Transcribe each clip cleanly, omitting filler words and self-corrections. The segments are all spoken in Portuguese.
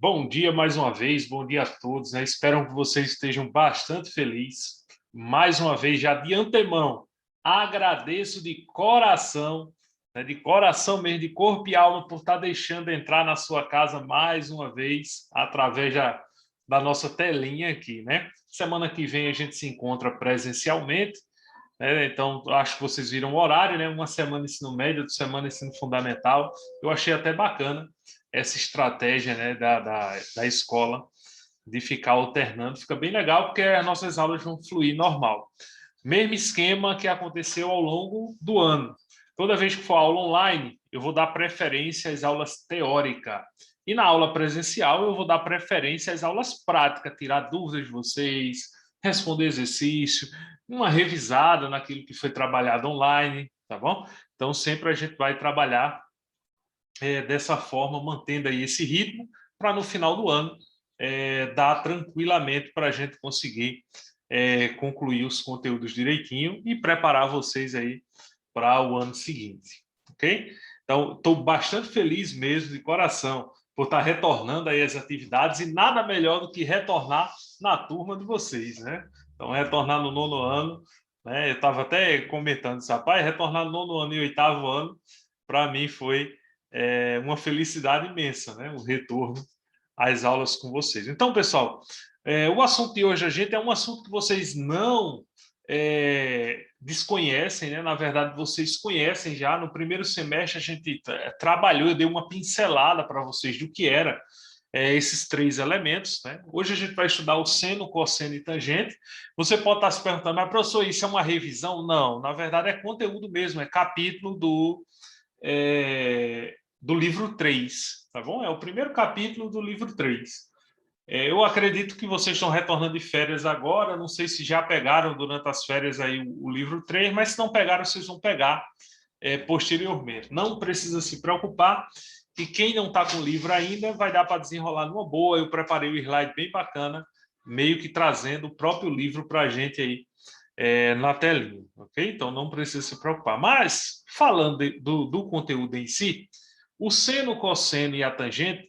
Bom dia mais uma vez, bom dia a todos, né? Espero que vocês estejam bastante felizes. Mais uma vez, já de antemão, agradeço de coração mesmo, de corpo e alma, por estar deixando entrar na sua casa mais uma vez, através da nossa telinha aqui, né? Semana que vem a gente se encontra presencialmente, né? Então, acho que vocês viram o horário, né? Uma semana ensino médio, outra semana ensino fundamental. Eu achei até bacana essa estratégia, né, da escola de ficar alternando. Fica bem legal porque as nossas aulas vão fluir normal. Mesmo esquema que aconteceu ao longo do ano. Toda vez que for aula online, eu vou dar preferência às aulas teóricas. E na aula presencial, eu vou dar preferência às aulas práticas, tirar dúvidas de vocês, responder exercício, uma revisada naquilo que foi trabalhado online, tá bom? Então, sempre a gente vai trabalhar dessa forma, mantendo aí esse ritmo, para no final do ano dar tranquilamente para a gente conseguir concluir os conteúdos direitinho e preparar vocês aí para o ano seguinte, ok? Então, estou bastante feliz mesmo, de coração, por estar retornando aí as atividades e nada melhor do que retornar na turma de vocês, né? Então, retornar no nono ano, né? Eu estava até comentando isso, rapaz, retornar no nono ano e oitavo ano, para mim foi uma felicidade imensa, né? O retorno às aulas com vocês. Então, pessoal, o assunto de hoje, a gente, é um assunto que vocês não desconhecem, né? Na verdade, vocês conhecem já. No primeiro semestre, a gente trabalhou, eu dei uma pincelada para vocês do que era esses três elementos, né? Hoje a gente vai estudar o seno, cosseno e tangente. Você pode estar se perguntando, mas professor, isso é uma revisão? Não, na verdade é conteúdo mesmo, é capítulo do livro 3, tá bom? É o primeiro capítulo do livro 3. Eu acredito que vocês estão retornando de férias agora, não sei se já pegaram durante as férias aí o livro 3, mas se não pegaram, vocês vão pegar posteriormente. Não precisa se preocupar, e quem não está com o livro ainda, vai dar para desenrolar numa boa. Eu preparei um slide bem bacana, meio que trazendo o próprio livro para a gente aí na telinha, ok? Então não precisa se preocupar. Mas, falando do conteúdo em si, o seno, o cosseno e a tangente,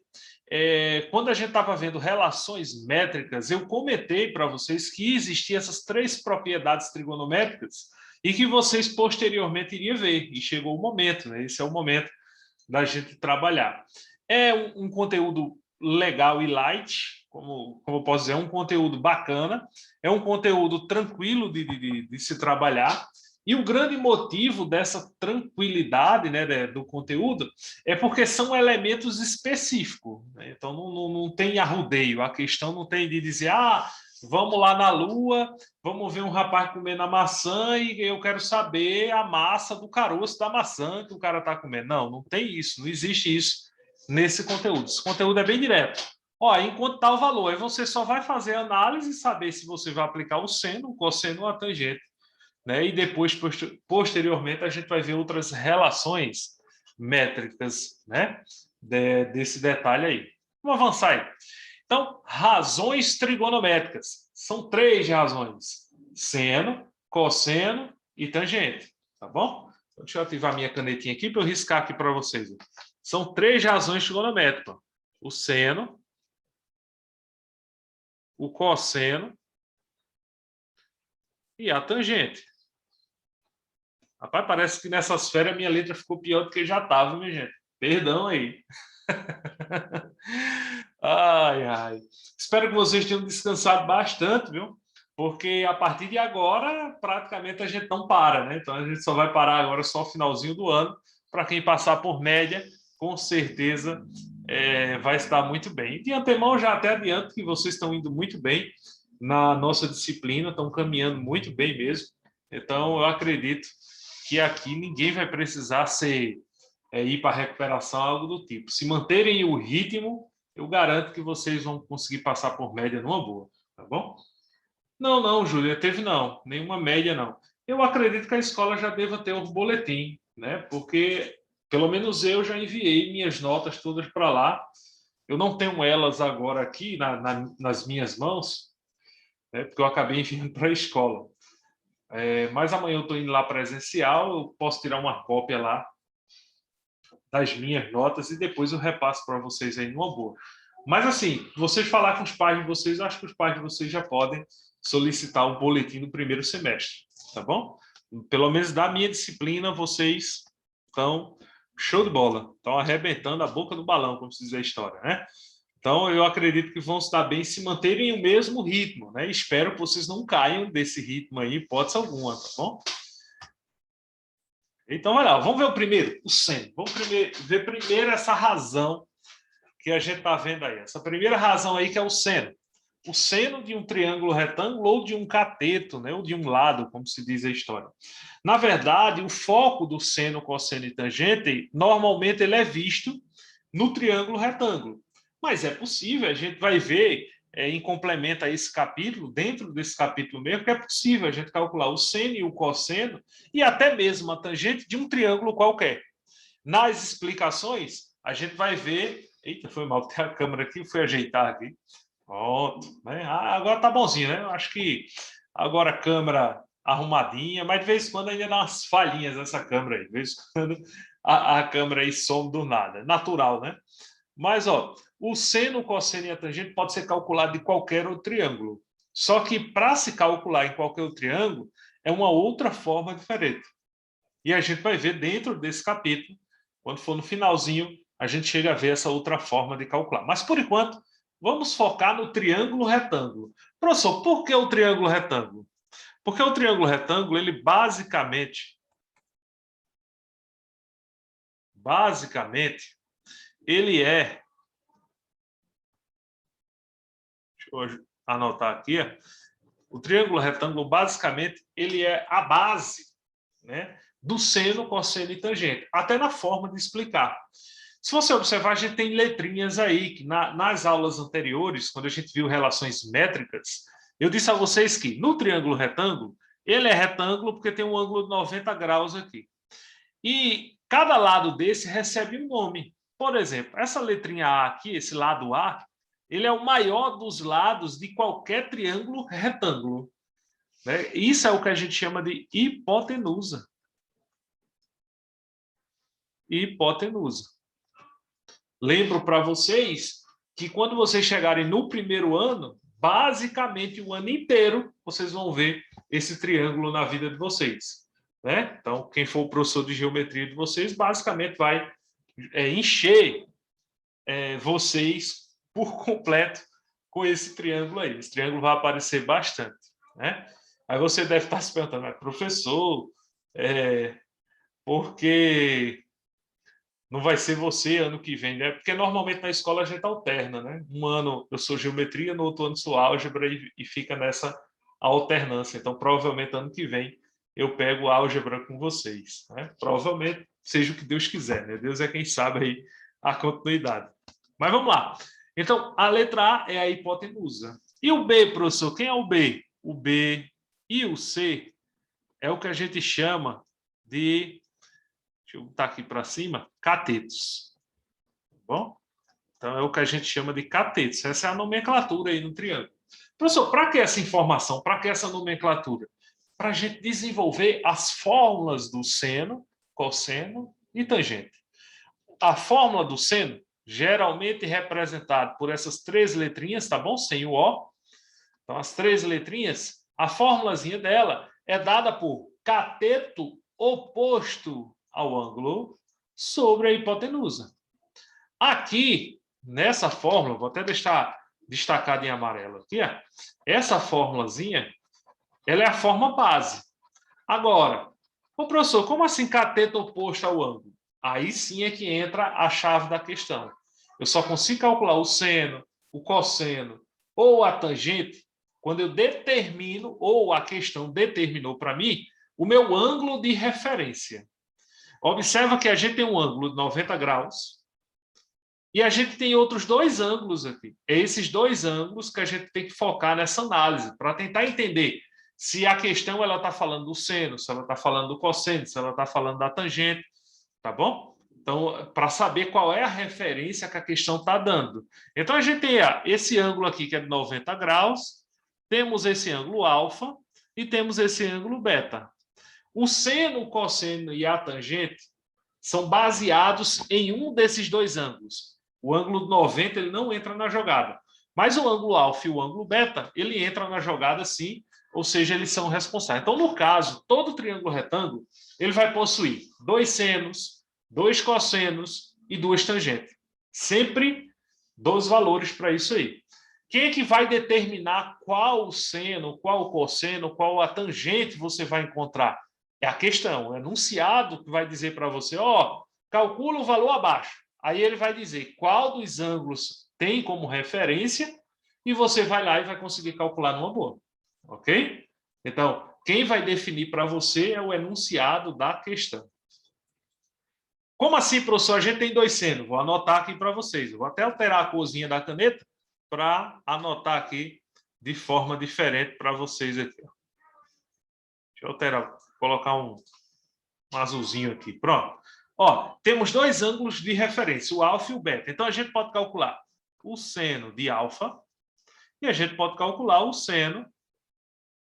quando a gente estava vendo relações métricas, eu comentei para vocês que existiam essas três propriedades trigonométricas e que vocês posteriormente iriam ver. E chegou o momento, né? Esse é o momento da gente trabalhar. É um conteúdo legal e light, como eu posso dizer, é um conteúdo bacana, é um conteúdo tranquilo de se trabalhar. E o grande motivo dessa tranquilidade, né, do conteúdo é porque são elementos específicos, né? Então não tem arrudeio, a questão não tem de dizer, vamos lá na Lua, vamos ver um rapaz comendo a maçã e eu quero saber a massa do caroço da maçã que o cara está comendo. Não tem isso, não existe isso nesse conteúdo. Esse conteúdo é bem direto. Ó, enquanto tal valor, aí você só vai fazer análise e saber se você vai aplicar o seno, o cosseno ou a tangente, né? E depois, posteriormente, a gente vai ver outras relações métricas, né? Desse detalhe aí. Vamos avançar aí. Então, razões trigonométricas. São três razões: seno, cosseno e tangente. Tá bom? Então, deixa eu ativar minha canetinha aqui para eu riscar aqui para vocês. São três razões trigonométricas: o seno, o cosseno e a tangente. Rapaz, parece que nessas férias minha letra ficou pior do que já estava, minha gente. Perdão aí. Ai, ai. Espero que vocês tenham descansado bastante, viu? Porque a partir de agora, praticamente a gente não para, né? Então a gente só vai parar agora só no finalzinho do ano. Para quem passar por média, com certeza vai estar muito bem. De antemão, já até adianto que vocês estão indo muito bem na nossa disciplina, estão caminhando muito bem mesmo. Então eu acredito que aqui ninguém vai precisar ir para a recuperação, algo do tipo. Se manterem o ritmo, eu garanto que vocês vão conseguir passar por média numa boa, tá bom? Não, Júlia, teve não, nenhuma média não. Eu acredito que a escola já deva ter um boletim, né? Porque pelo menos eu já enviei minhas notas todas para lá. Eu não tenho elas agora aqui nas minhas mãos, né? Porque eu acabei enviando para a escola. Mas amanhã eu estou indo lá presencial, eu posso tirar uma cópia lá das minhas notas e depois eu repasso para vocês aí numa boa. Mas, assim, vocês falar com os pais de vocês, acho que os pais de vocês já podem solicitar o boletim no primeiro semestre, tá bom? Pelo menos da minha disciplina, vocês estão show de bola, estão arrebentando a boca do balão, como se diz a história, né? Então, eu acredito que vão se dar bem se manterem o mesmo ritmo, né? Espero que vocês não caiam desse ritmo aí, hipótese alguma, tá bom? Então, olha lá, vamos ver o primeiro, o seno. Vamos ver primeiro essa razão que a gente está vendo aí. Essa primeira razão aí que é o seno. O seno de um triângulo retângulo ou de um cateto, né? Ou de um lado, como se diz a história. Na verdade, o foco do seno, cosseno e tangente, normalmente ele é visto no triângulo retângulo. Mas é possível, a gente vai ver em complemento a esse capítulo, dentro desse capítulo mesmo, que é possível a gente calcular o seno e o cosseno e até mesmo a tangente de um triângulo qualquer. Nas explicações, a gente vai ver... Eita, foi mal, tem a câmera aqui, fui ajeitar aqui. Pronto, né? Agora tá bonzinho, né? Eu acho que agora a câmera arrumadinha, mas de vez em quando ainda dá umas falhinhas nessa câmera aí. De vez em quando a câmera aí some do nada. Natural, né? Mas, ó, o seno, o cosseno e a tangente pode ser calculado de qualquer outro triângulo. Só que para se calcular em qualquer outro triângulo, é uma outra forma diferente. E a gente vai ver dentro desse capítulo, quando for no finalzinho, a gente chega a ver essa outra forma de calcular. Mas, por enquanto, vamos focar no triângulo retângulo. Professor, por que o triângulo retângulo? Porque o triângulo retângulo, ele basicamente, ele é... Deixa eu anotar aqui. O triângulo retângulo, basicamente, ele é a base, né, do seno, cosseno e tangente, até na forma de explicar. Se você observar, a gente tem letrinhas aí, que nas aulas anteriores, quando a gente viu relações métricas, eu disse a vocês que no triângulo retângulo, ele é retângulo porque tem um ângulo de 90 graus aqui. E cada lado desse recebe um nome. Por exemplo, essa letrinha A aqui, esse lado A, ele é o maior dos lados de qualquer triângulo retângulo, né? Isso é o que a gente chama de hipotenusa. Hipotenusa. Lembro para vocês que quando vocês chegarem no primeiro ano, basicamente o ano inteiro, vocês vão ver esse triângulo na vida de vocês, né? Então, quem for o professor de geometria de vocês, basicamente vai encher vocês por completo com esse triângulo aí. Esse triângulo vai aparecer bastante, né? Aí você deve estar se perguntando, professor, porque não vai ser você ano que vem, né? Porque normalmente na escola a gente alterna, né? Um ano eu sou geometria, no outro ano sou álgebra e fica nessa alternância. Então, provavelmente ano que vem eu pego álgebra com vocês, né? Provavelmente seja o que Deus quiser, né? Deus é quem sabe aí a continuidade. Mas vamos lá. Então, a letra A é a hipotenusa. E o B, professor? Quem é o B? O B e o C é o que a gente chama de... Deixa eu botar aqui para cima, catetos. Tá bom? Então, é o que a gente chama de catetos. Essa é a nomenclatura aí no triângulo. Professor, para que essa informação? Para que essa nomenclatura? Para a gente desenvolver as fórmulas do seno, cosseno e tangente. A fórmula do seno, geralmente representada por essas três letrinhas, tá bom? Sem o O. Então, as três letrinhas, a fórmulazinha dela é dada por cateto oposto ao ângulo sobre a hipotenusa. Aqui, nessa fórmula, vou até deixar destacado em amarelo aqui, ó, essa fórmulazinha, ela é a forma base. Agora, professor, como assim cateto oposto ao ângulo? Aí sim é que entra a chave da questão. Eu só consigo calcular o seno, o cosseno ou a tangente quando eu determino, ou a questão determinou para mim, o meu ângulo de referência. Observa que a gente tem um ângulo de 90 graus e a gente tem outros dois ângulos aqui. É esses dois ângulos que a gente tem que focar nessa análise, para tentar entender se a questão está falando do seno, se ela está falando do cosseno, se ela está falando da tangente, tá bom? Então, para saber qual é a referência que a questão está dando. Então, a gente tem esse ângulo aqui, que é de 90 graus, temos esse ângulo alfa e temos esse ângulo beta. O seno, o cosseno e a tangente são baseados em um desses dois ângulos. O ângulo 90 ele não entra na jogada. Mas o ângulo alfa e o ângulo beta, ele entra na jogada sim, ou seja, eles são responsáveis. Então, no caso, todo triângulo retângulo, ele vai possuir 2 senos, 2 cossenos e 2 tangentes. Sempre 2 valores para isso aí. Quem é que vai determinar qual o seno, qual o cosseno, qual a tangente você vai encontrar? É a questão, o enunciado que vai dizer para você, ó, calcula o valor abaixo. Aí ele vai dizer qual dos ângulos tem como referência e você vai lá e vai conseguir calcular numa boa. Ok? Então, quem vai definir para você é o enunciado da questão. Como assim, professor? A gente tem 2 senos. Vou anotar aqui para vocês. Eu vou até alterar a corzinha da caneta para anotar aqui de forma diferente para vocês aqui. Deixa eu alterar, colocar um azulzinho aqui. Pronto. Ó, temos 2 ângulos de referência, o alfa e o beta. Então, a gente pode calcular o seno de alfa e a gente pode calcular o seno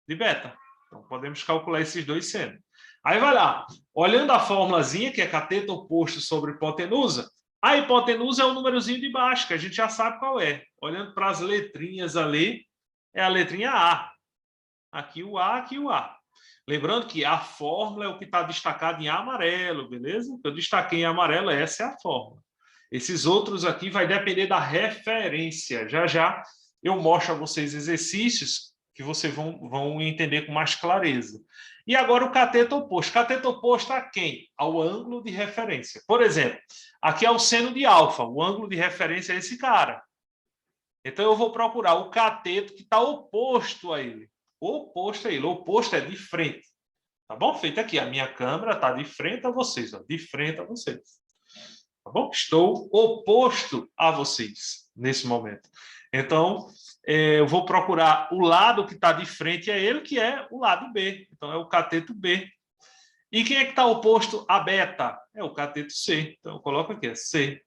de beta. Então, podemos calcular esses 2 senos. Aí vai lá, olhando a formulazinha, que é cateto oposto sobre hipotenusa, a hipotenusa é o númerozinho de baixo, que a gente já sabe qual é. Olhando para as letrinhas ali, é a letrinha A. Aqui o A, aqui o A. Lembrando que a fórmula é o que está destacado em amarelo, beleza? Eu destaquei em amarelo, essa é a fórmula. Esses outros aqui vai depender da referência. Já já eu mostro a vocês exercícios que vocês vão entender com mais clareza. E agora o cateto oposto. Cateto oposto a quem? Ao ângulo de referência. Por exemplo, aqui é o seno de alfa. O ângulo de referência é esse cara. Então eu vou procurar o cateto que está oposto a ele. Oposto a ele. O oposto é de frente. Tá bom? Feito aqui. A minha câmera está de frente a vocês. Ó, de frente a vocês. Tá bom? Estou oposto a vocês nesse momento. Então, eu vou procurar o lado que está de frente a ele, que é o lado B. Então, é o cateto B. E quem é que está oposto a beta? É o cateto C. Então, eu coloco aqui, é C.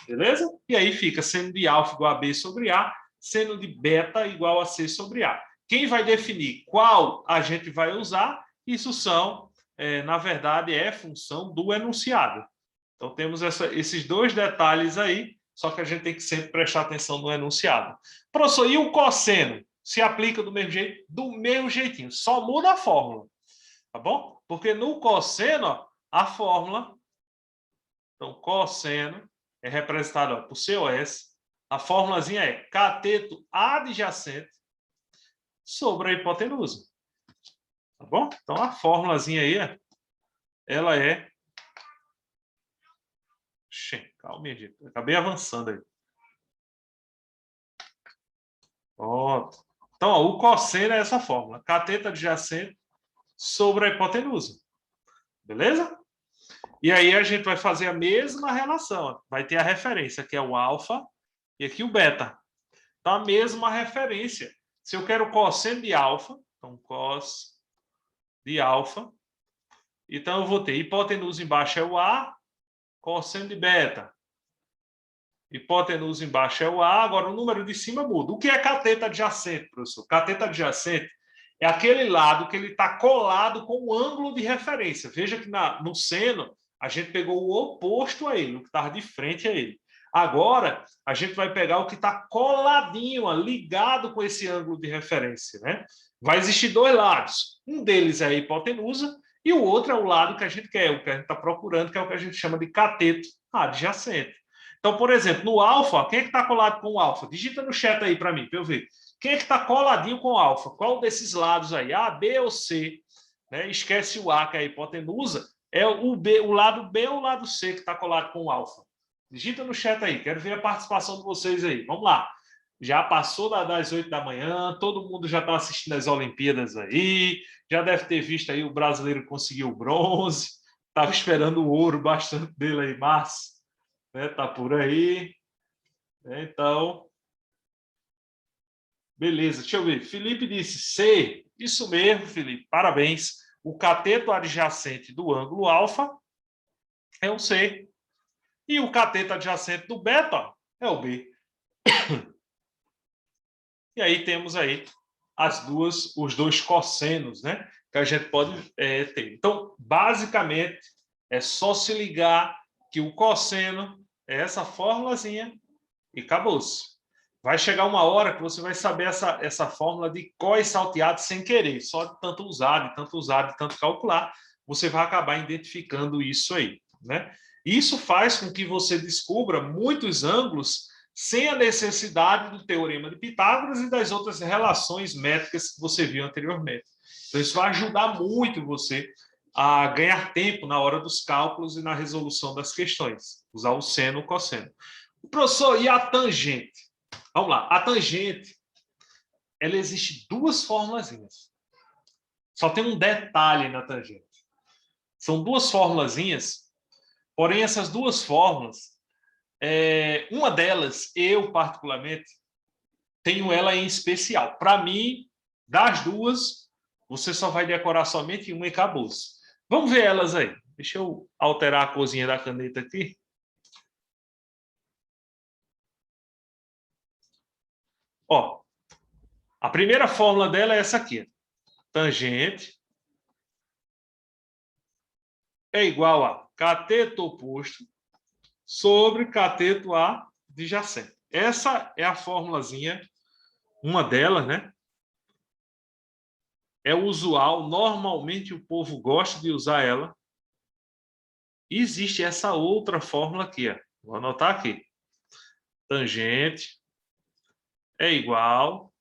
Beleza? E aí fica seno de alfa igual a B sobre A, seno de beta igual a C sobre A. Quem vai definir qual a gente vai usar? Isso são, na verdade, é função do enunciado. Então, temos esses 2 detalhes aí, só que a gente tem que sempre prestar atenção no enunciado. Professor, e o cosseno? Se aplica do mesmo jeito? Do mesmo jeitinho, só muda a fórmula. Tá bom? Porque no cosseno, ó, a fórmula, então, cosseno é representado ó, por COS, a fórmulazinha é cateto adjacente sobre a hipotenusa. Tá bom? Então, a fórmulazinha aí, ela é... Calma, gente. Acabei avançando aí. Pronto. Então, ó, o cosseno é essa fórmula. Cateto adjacente sobre a hipotenusa. Beleza? E aí a gente vai fazer a mesma relação. Ó. Vai ter a referência, que é o alfa, e aqui o beta. Então, a mesma referência. Se eu quero cosseno de alfa, então cos de alfa, então eu vou ter hipotenusa embaixo é o A, cosseno de beta. Hipotenusa embaixo é o A, agora o número de cima muda. O que é cateto adjacente, professor? Cateto adjacente é aquele lado que ele está colado com o ângulo de referência. Veja que no seno a gente pegou o oposto a ele, o que estava de frente a ele. Agora a gente vai pegar o que está coladinho, ligado com esse ângulo de referência, né? Vai existir 2 lados. Um deles é a hipotenusa e o outro é o lado que a gente quer, o que a gente está procurando, que é o que a gente chama de cateto adjacente. Então, por exemplo, no alfa, quem é que está colado com o alfa? Digita no chat aí para mim, para eu ver. Quem é que está coladinho com o alfa? Qual desses lados aí? A, B ou C? Né? Esquece o A, que é a hipotenusa. É o B, o lado B ou o lado C que está colado com o alfa? Digita no chat aí. Quero ver a participação de vocês aí. Vamos lá. Já passou das 8 da manhã, todo mundo já está assistindo as Olimpíadas aí, já deve ter visto aí o brasileiro conseguiu o bronze, estava esperando o ouro bastante dele aí, mas tá por aí. Então, beleza, deixa eu ver. Felipe disse C. Isso mesmo, Felipe, parabéns. O cateto adjacente do ângulo alfa é o C. E o cateto adjacente do beta é o B. E aí temos aí os 2 cossenos, né? Que a gente pode ter. Então, basicamente, é só se ligar que o cosseno É essa formulazinha e acabou-se. Vai chegar uma hora que você vai saber essa fórmula de có e salteado sem querer, só de tanto usar, de tanto calcular, você vai acabar identificando isso aí, né? Isso faz com que você descubra muitos ângulos sem a necessidade do teorema de Pitágoras e das outras relações métricas que você viu anteriormente. Então, isso vai ajudar muito você a ganhar tempo na hora dos cálculos e na resolução das questões. Usar o seno e o cosseno. Professor, e a tangente? Vamos lá. A tangente, ela existe duas formulazinhas. Só tem um detalhe na tangente. São duas formulazinhas, porém essas duas fórmulas, uma delas, eu particularmente, tenho ela em especial. Para mim, das duas, você só vai decorar somente uma e acabou-se. Vamos ver elas aí. Deixa eu alterar a corzinha da caneta aqui. Ó, a primeira fórmula dela é essa aqui. Tangente é igual a cateto oposto sobre cateto adjacente. Essa é a formulazinha, uma delas, né? É usual, normalmente o povo gosta de usar ela. E existe essa outra fórmula aqui, ó. Vou anotar aqui. Tangente é igual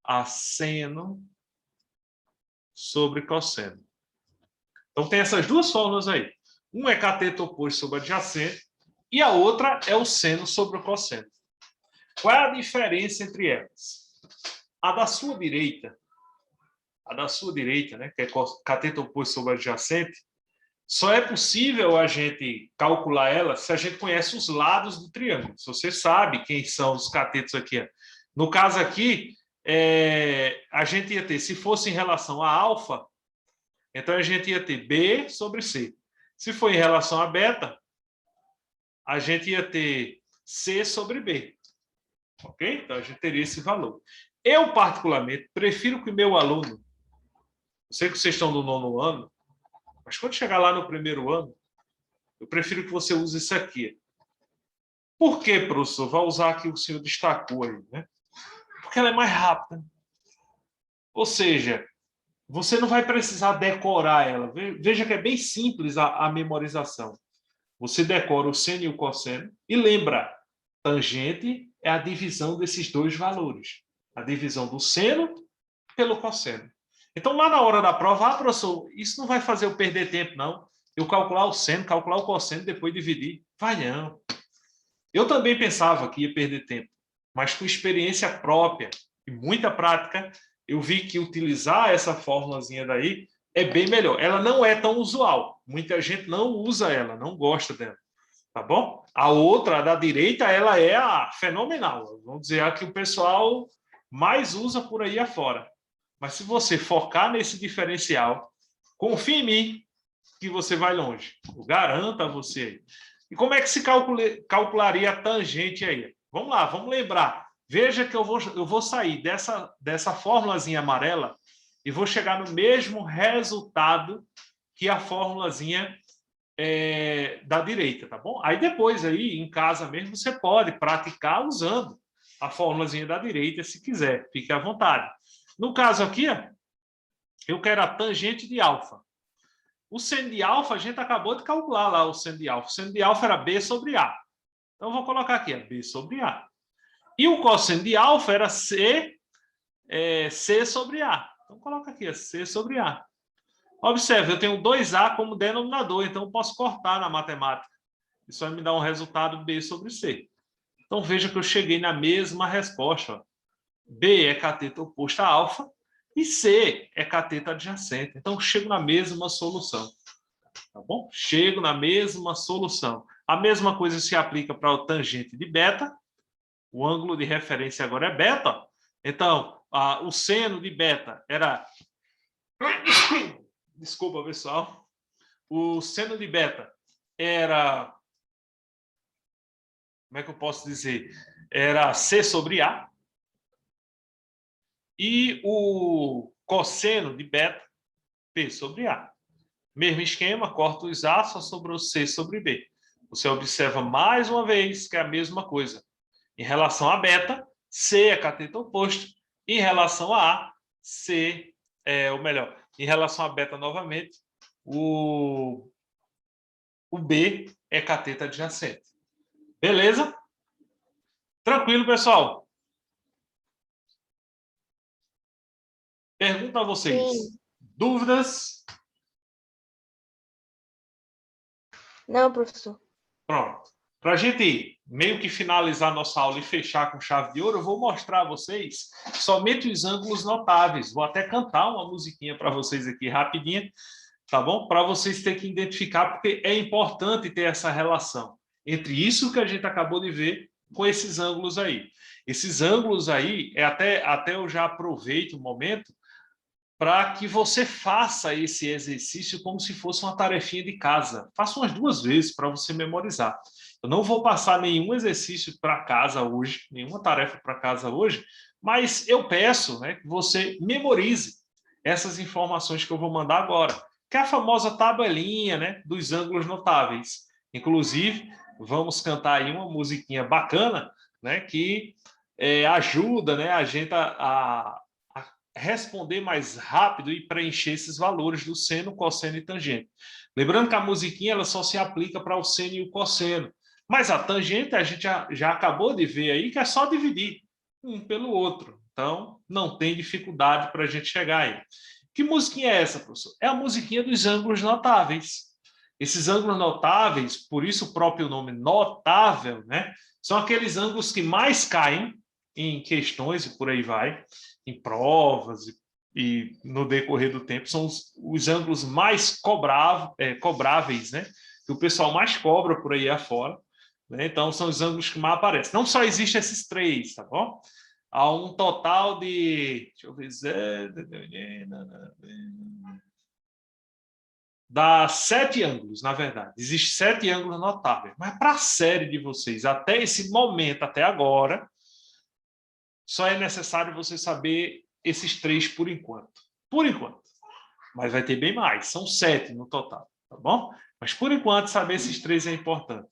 a seno sobre cosseno. Então tem essas duas fórmulas aí. Uma é cateto oposto sobre adjacente e a outra é o seno sobre o cosseno. Qual é a diferença entre elas? A da sua direita, né, que é cateto oposto sobre adjacente, só é possível a gente calcular ela se a gente conhece os lados do triângulo. Se você sabe quem são os catetos aqui. No caso aqui, a gente ia ter, se fosse em relação a alfa, então a gente ia ter B sobre C. Se for em relação a beta, a gente ia ter C sobre B. Ok? Então a gente teria esse valor. Eu, particularmente, prefiro que o meu aluno, eu sei que vocês estão no 9º ano, mas quando chegar lá no 1º ano, eu prefiro que você use isso aqui. Por que, professor? Vai usar aqui o que o senhor destacou aí, né? Porque ela é mais rápida. Ou seja, você não vai precisar decorar ela. Veja que é bem simples a memorização. Você decora o seno e o cosseno e lembra, tangente é a divisão desses dois valores. A divisão do seno pelo cosseno. Então, lá na hora da prova, professor, isso não vai fazer eu perder tempo, não. Eu calcular o seno, calcular o cosseno, depois dividir. Vai não. Eu também pensava que ia perder tempo, mas com experiência própria e muita prática, eu vi que utilizar essa formulazinha daí é bem melhor. Ela não é tão usual. Muita gente não usa ela, não gosta dela. Tá bom? A outra, a da direita, ela é a fenomenal. Vamos dizer, a que o pessoal mais usa por aí afora. Mas se você focar nesse diferencial, confie em mim que você vai longe. Eu garanto a você. E como é que se calcularia a tangente aí? Vamos lá, vamos lembrar. Veja que eu vou sair dessa formulazinha amarela e vou chegar no mesmo resultado que a formulazinha da direita, tá bom? Aí depois, aí, em casa mesmo, você pode praticar usando a formulazinha da direita, se quiser. Fique à vontade. No caso aqui, eu quero a tangente de alfa. O seno de alfa, a gente acabou de calcular lá o seno de alfa. O seno de alfa era B sobre A. Então, eu vou colocar aqui, B sobre A. E o cosseno de alfa era C sobre A. Então, coloca aqui, C sobre A. Observe, eu tenho 2A como denominador, então eu posso cortar na matemática. Isso vai me dar um resultado B sobre C. Então, veja que eu cheguei na mesma resposta. Ó. B é cateto oposto a alfa e C é cateto adjacente. Então, eu chego na mesma solução. Tá bom? Chego na mesma solução. A mesma coisa se aplica para o tangente de beta. O ângulo de referência agora é beta. Então, o seno de beta era... Desculpa, pessoal. O seno de beta era... Como é que eu posso dizer? Era C sobre A. E o cosseno de beta, P sobre A. Mesmo esquema, corta os A, só sobrou C sobre B. Você observa mais uma vez que é a mesma coisa. Em relação a beta, C é cateto oposto. Em relação a A, C ou melhor, em relação a beta novamente, o B é cateto adjacente. Beleza? Tranquilo, pessoal? Pergunto a vocês. Sim. Dúvidas? Não, professor. Pronto. Para a gente meio que finalizar nossa aula e fechar com chave de ouro, eu vou mostrar a vocês somente os ângulos notáveis. Vou até cantar uma musiquinha para vocês aqui rapidinho, tá bom? Para vocês terem que identificar, porque é importante ter essa relação entre isso que a gente acabou de ver com esses ângulos aí. Esses ângulos aí, até eu já aproveito o momento para que você faça esse exercício como se fosse uma tarefinha de casa. Faça umas 2 vezes para você memorizar. Eu não vou passar nenhum exercício para casa hoje, nenhuma tarefa para casa hoje, mas eu peço, né, que você memorize essas informações que eu vou mandar agora, que é a famosa tabelinha, né, dos ângulos notáveis. Inclusive, vamos cantar aí uma musiquinha bacana, né, que ajuda, né, a gente a responder mais rápido e preencher esses valores do seno, cosseno e tangente. Lembrando que a musiquinha ela só se aplica para o seno e o cosseno. Mas a tangente a gente já acabou de ver aí que é só dividir um pelo outro. Então, não tem dificuldade para a gente chegar aí. Que musiquinha é essa, professor? É a musiquinha dos ângulos notáveis. Esses ângulos notáveis, por isso o próprio nome notável, né? São aqueles ângulos que mais caem em questões e por aí vai, em provas e no decorrer do tempo, são os ângulos mais cobráveis, né? Que o pessoal mais cobra por aí afora. Né? Então, são os ângulos que mais aparecem. Não só existem esses 3, tá bom? Há um total de... Deixa eu ver... Dá 7 ângulos, na verdade. Existem 7 ângulos notáveis. Mas para a série de vocês, até esse momento, até agora, só é necessário você saber esses 3 por enquanto. Por enquanto. Mas vai ter bem mais. São 7 no total, tá bom? Mas por enquanto, saber esses 3 é importante.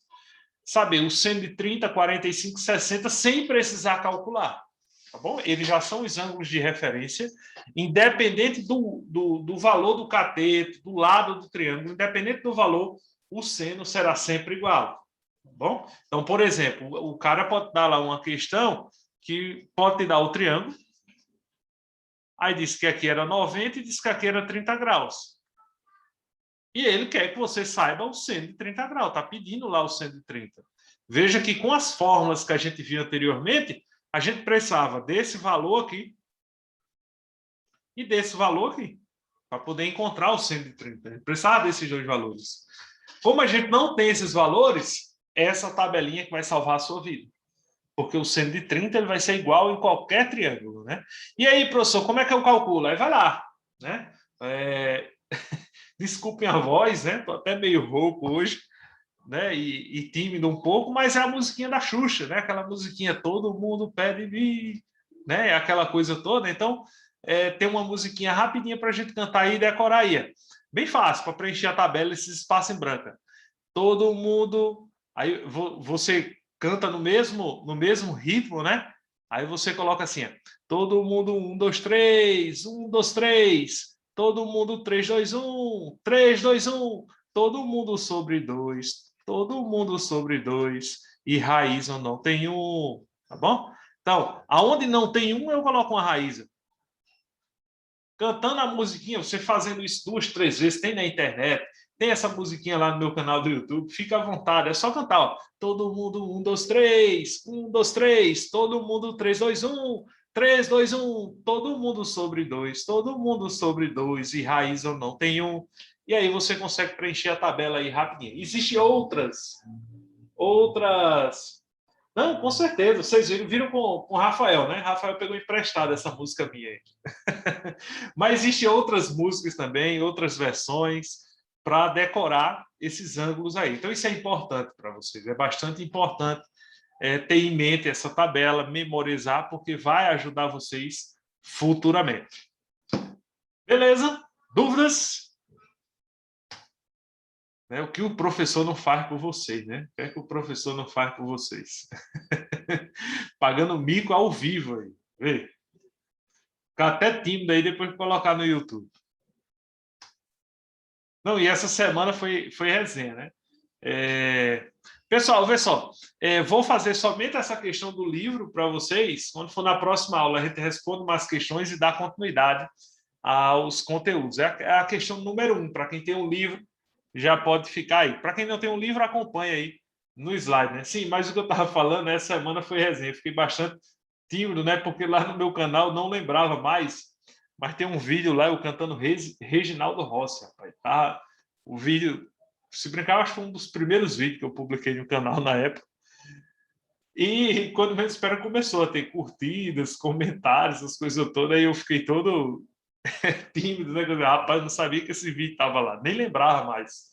Saber o seno de 30, 45, 60 sem precisar calcular. Tá bom? Eles já são os ângulos de referência, independente do valor do cateto, do lado do triângulo, independente do valor, o seno será sempre igual. Tá bom? Então, por exemplo, o cara pode dar lá uma questão que pode te dar o triângulo, aí disse que aqui era 90 e disse que aqui era 30 graus. E ele quer que você saiba o seno de 30 graus, está pedindo lá o seno de 30. Veja que com as fórmulas que a gente viu anteriormente, a gente precisava desse valor aqui e desse valor aqui, para poder encontrar o seno de 30. A gente precisava desses 2 valores. Como a gente não tem esses valores, essa tabelinha que vai salvar a sua vida. Porque o seno de 30 ele vai ser igual em qualquer triângulo, né? E aí, professor, como é que eu calculo? Aí vai lá, né? Desculpem a voz, né? Tô até meio rouco hoje, né? E tímido um pouco, mas é a musiquinha da Xuxa, né? Aquela musiquinha todo mundo pede vir, né? Aquela coisa toda. Então, tem uma musiquinha rapidinha para a gente cantar aí e decorar aí. Bem fácil para preencher a tabela esse espaço em branca. Todo mundo, aí você canta no mesmo ritmo, né? Aí você coloca assim, ó, todo mundo 1, 2, 3, 1, 2, 3, todo mundo 3, 2, 1, 3, 2, 1, todo mundo sobre 2, todo mundo sobre 2, e raiz eu não tem 1, tá bom? Então, aonde não tem 1, eu coloco uma raiz. Cantando a musiquinha, você fazendo isso 2, 3 vezes, tem na internet, tem essa musiquinha lá no meu canal do YouTube, fica à vontade, é só cantar, ó. Todo mundo 1, 2, 3, 1, 2, 3, todo mundo 3, 2, 1, 3, 2, 1, todo mundo sobre 2, todo mundo sobre 2, e raiz eu não tenho 1. E aí você consegue preencher a tabela aí rapidinho. Existem outras. Não, com certeza, vocês viram com o Rafael, né? Rafael pegou emprestado essa música minha aí. Mas existem outras músicas também, outras versões, para decorar esses ângulos aí. Então, isso é importante para vocês, é bastante importante ter em mente essa tabela, memorizar, porque vai ajudar vocês futuramente. Beleza? Dúvidas? Né? O que o professor não faz por vocês, né? O que é que o professor não faz por vocês? Pagando mico ao vivo aí. Vê? Ficar até tímido aí depois de colocar no YouTube. Não, e essa semana foi resenha, né? Pessoal, vê só. Vou fazer somente essa questão do livro para vocês. Quando for na próxima aula, a gente responde mais questões e dá continuidade aos conteúdos. É a questão número 1. Para quem tem um livro, já pode ficar aí. Para quem não tem um livro, acompanha aí no slide, né? Sim, mas o que eu estava falando, essa semana foi resenha. Fiquei bastante tímido, né? Porque lá no meu canal não lembrava mais, mas tem um vídeo lá eu cantando Reginaldo Rossi, rapaz. Tá? O vídeo, se brincar, acho que foi um dos primeiros vídeos que eu publiquei no canal na época. E quando menos espera, começou a ter curtidas, comentários, essas coisas todas, aí eu fiquei todo tímido, né? Rapaz, não sabia que esse vídeo estava lá, nem lembrava mais,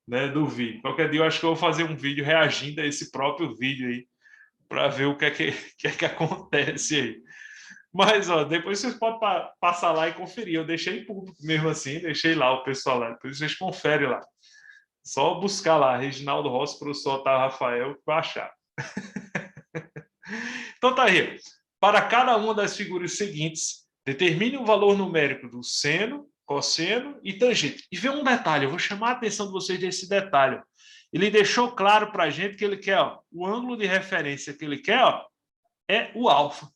né, do vídeo. Qualquer dia eu acho que eu vou fazer um vídeo reagindo a esse próprio vídeo aí, para ver o que é que acontece aí. Mas, ó, depois vocês podem passar lá e conferir. Eu deixei público mesmo assim, deixei lá o pessoal lá. Depois vocês conferem lá. Só buscar lá, Reginaldo Rossi, professor Otávio Rafael, que vai achar. Então tá aí. Para cada uma das figuras seguintes, determine o valor numérico do seno, cosseno e tangente. E vê um detalhe, eu vou chamar a atenção de vocês desse detalhe. Ele deixou claro para a gente que ele quer, ó, o ângulo de referência que ele quer, ó, é o alfa.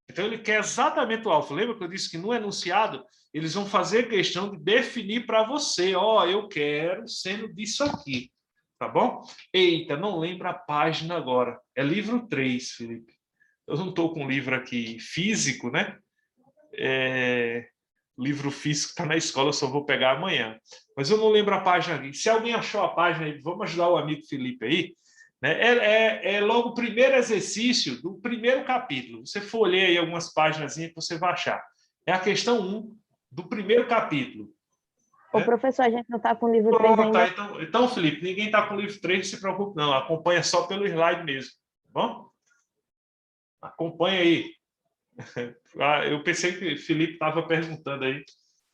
Então ele quer exatamente o alfa. Lembra que eu disse que no enunciado eles vão fazer questão de definir para você, ó, eu quero seno disso aqui, tá bom? Eita, não lembra a página agora. É livro 3, Felipe. Eu não estou com um livro aqui físico, né? Livro físico está na escola, eu só vou pegar amanhã. Mas eu não lembro a página aqui. Se alguém achou a página aí, vamos ajudar o amigo Felipe aí. Né? É logo o primeiro exercício do primeiro capítulo. Você folheia aí algumas páginas que você vai achar. É a questão 1 do primeiro capítulo. O professor, a gente não está com o livro 3 ainda. Então, Felipe, ninguém está com o livro 3, não se preocupe não. Acompanha só pelo slide mesmo. Tá bom? Acompanha aí. Eu pensei que o Felipe estava perguntando aí.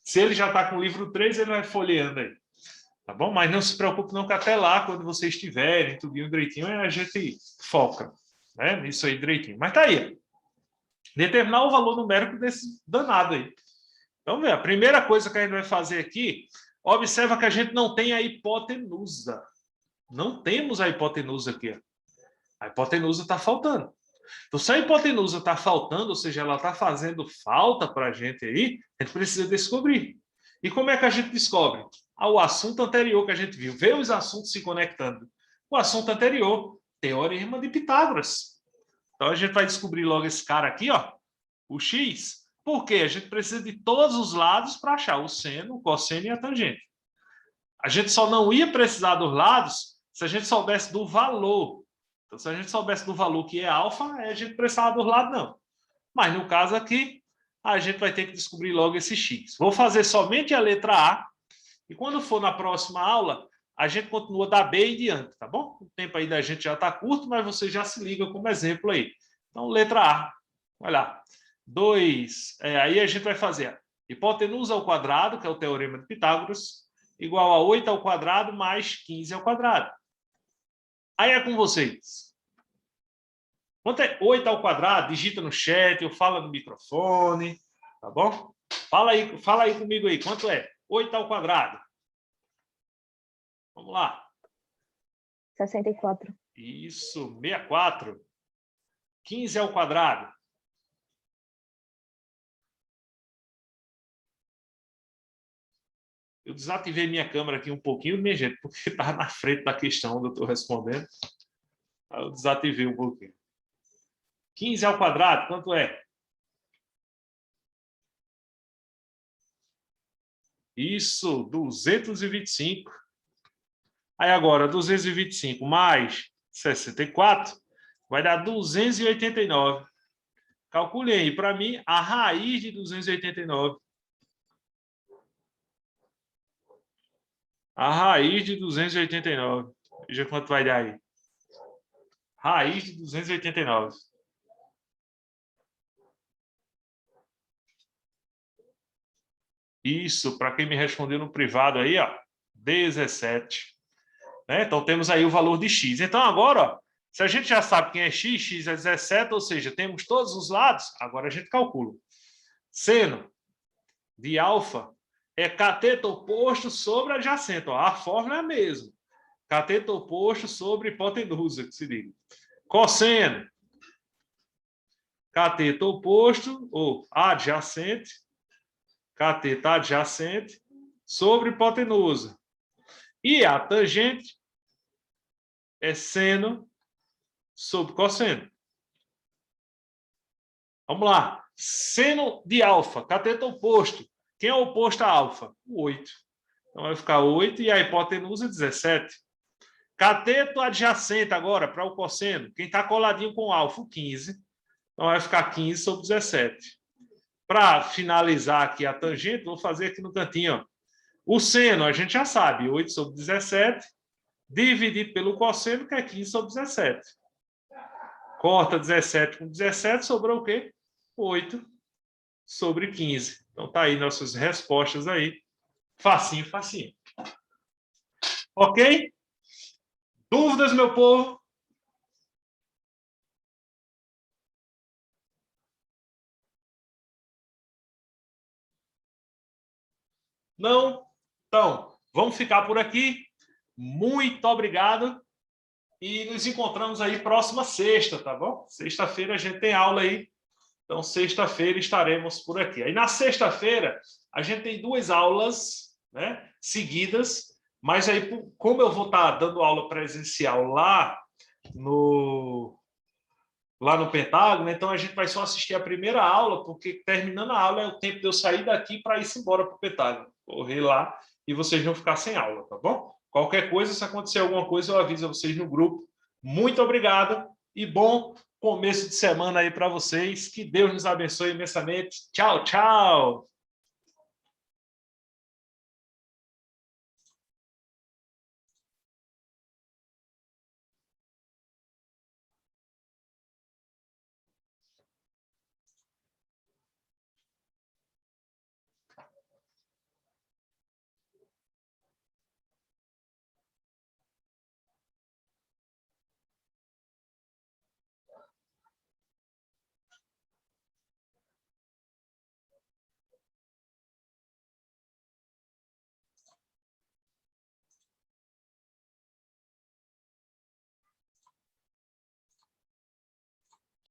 Se ele já está com o livro 3, ele vai folheando aí. Tá bom? Mas não se preocupe não, que até lá, quando vocês estiverem tudo direitinho, a gente foca, né, nisso aí direitinho. Mas tá aí. Determinar o valor numérico desse danado aí. Então, vê, a primeira coisa que a gente vai fazer aqui, observa que a gente não tem a hipotenusa. Não temos a hipotenusa aqui. A hipotenusa está faltando. Então, se a hipotenusa está faltando, ou seja, ela está fazendo falta para a gente aí, a gente precisa descobrir. E como é que a gente descobre? O assunto anterior que a gente viu. Vê os assuntos se conectando. O assunto anterior, Teorema de Pitágoras. Então, a gente vai descobrir logo esse cara aqui, ó, o x. Por quê? A gente precisa de todos os lados para achar o seno, o cosseno e a tangente. A gente só não ia precisar dos lados se a gente soubesse do valor. Então, se a gente soubesse do valor que é alfa, a gente precisava dos lados, não. Mas, no caso aqui, a gente vai ter que descobrir logo esse x. Vou fazer somente a letra A, e quando for na próxima aula, a gente continua da B e diante, tá bom? O tempo aí da gente já está curto, mas você já se liga como exemplo aí. Então, letra A. Olha lá. 2. Aí a gente vai fazer hipotenusa ao quadrado, que é o teorema de Pitágoras, igual a 8 ao quadrado mais 15 ao quadrado. Aí é com vocês. Quanto é 8 ao quadrado? Digita no chat, ou fala no microfone, tá bom? Fala aí comigo aí. Quanto é 8 ao quadrado? Vamos lá. 64. Isso, 64. 15 ao quadrado. Eu desativei minha câmera aqui um pouquinho, minha gente, porque está na frente da questão que eu estou respondendo. Eu desativei um pouquinho. 15 ao quadrado, quanto é? Isso, 225. Aí agora, 225 mais 64 vai dar 289. Calcule aí, para mim, a raiz de 289. A raiz de 289. Veja quanto vai dar aí. Raiz de 289. Isso, para quem me respondeu no privado aí, ó. 17. Né? Então, temos aí o valor de x. Então, agora, ó, se a gente já sabe quem é x, x é 17, ou seja, temos todos os lados, agora a gente calcula. Seno de alfa é cateto oposto sobre adjacente. Ó, a fórmula é a mesma. Cateto oposto sobre hipotenusa, que se diga. Cosseno. Cateto oposto, ou adjacente. Cateto adjacente sobre hipotenusa. E a tangente é seno sobre cosseno. Vamos lá. Seno de alfa, cateto oposto. Quem é o oposto a alfa? O 8. Então vai ficar 8 e a hipotenusa 17. Cateto adjacente agora para o cosseno. Quem está coladinho com o alfa? O 15. Então vai ficar 15 sobre 17. Para finalizar aqui a tangente, vou fazer aqui no cantinho. Ó. O seno, a gente já sabe, 8 sobre 17, dividido pelo cosseno, que é 15 sobre 17. Corta 17 com 17, sobrou o quê? 8 sobre 15. Então tá aí nossas respostas aí. Facinho, facinho. Ok? Dúvidas, meu povo? Não? Então, vamos ficar por aqui. Muito obrigado. E nos encontramos aí próxima sexta, tá bom? Sexta-feira a gente tem aula aí. Então, sexta-feira estaremos por aqui. Aí, na sexta-feira, a gente tem 2 aulas, né, seguidas. Mas aí, como eu vou estar dando aula presencial lá no Pentágono, então a gente vai só assistir a primeira aula, porque terminando a aula é o tempo de eu sair daqui para ir embora para o Pentágono. Correr lá e vocês vão ficar sem aula, tá bom? Qualquer coisa, se acontecer alguma coisa, eu aviso a vocês no grupo. Muito obrigado e bom começo de semana aí para vocês. Que Deus nos abençoe imensamente. Tchau, tchau!